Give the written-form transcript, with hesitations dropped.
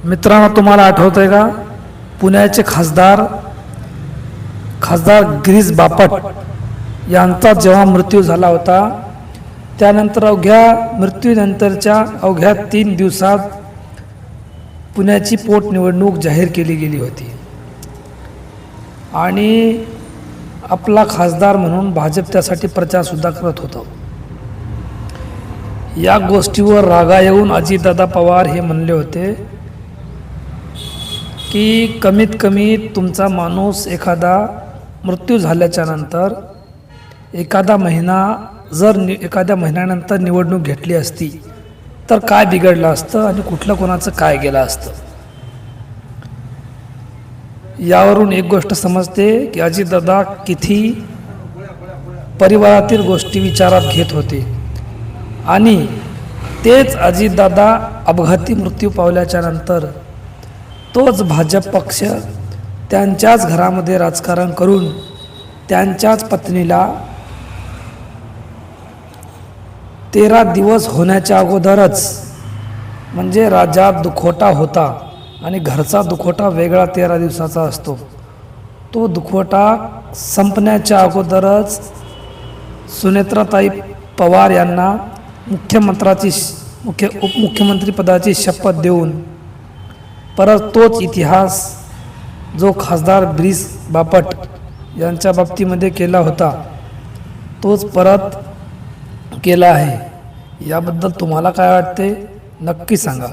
मित्रांनो, तुम्हाला आठवतंय का पुण्याचे खासदार गिरीश बापट यांचा जेव्हा मृत्यू झाला होता, त्यानंतर मृत्यूनंतरच्या अवघ्या 3 दिवसात पुण्याची पोटनिवडणूक जाहीर केली गेली होती आणि आपला खासदार म्हणून भाजप त्यासाठी प्रचारसुद्धा करत होतं. या गोष्टीवर रागा येऊन अजितदादा पवार हे म्हणले होते की कमीत कमी तुमचा माणूस एखादा मृत्यू झाल्याच्या नंतर एखाद्या महिन्यानंतर निवडणूक घेतली असती तर काय बिघडलं असतं आणि कुठलं कोणाचं काय गेलं असतं. यावरून एक गोष्ट समजते की अजितदादा किती परिवारातील गोष्टी विचारात घेत होते आणि तेच अजितदादा अपघाती मृत्यू पावल्याच्या नंतर तोच भाजप पक्ष त्यांच्याच घरामध्ये राजकारण करून त्यांच्याच पत्नीला 13 दिवस होण्याच्या अगोदरच, म्हणजे राज्यात दुखवटा होता आणि घरचा दुखवटा वेगळा 13 दिवसाचा असतो, तो दुखवटा संपण्याच्या अगोदरच सुनेत्राताई पवार यांना उपमुख्यमंत्री पदाची शपथ देऊन परत तोच इतिहास जो खासदार गिरीश बापट यांच्या बाबतीमध्ये केला होता तोच परत केला आहे. याबद्दल तुम्हाला काय वाटते नक्की सांगा.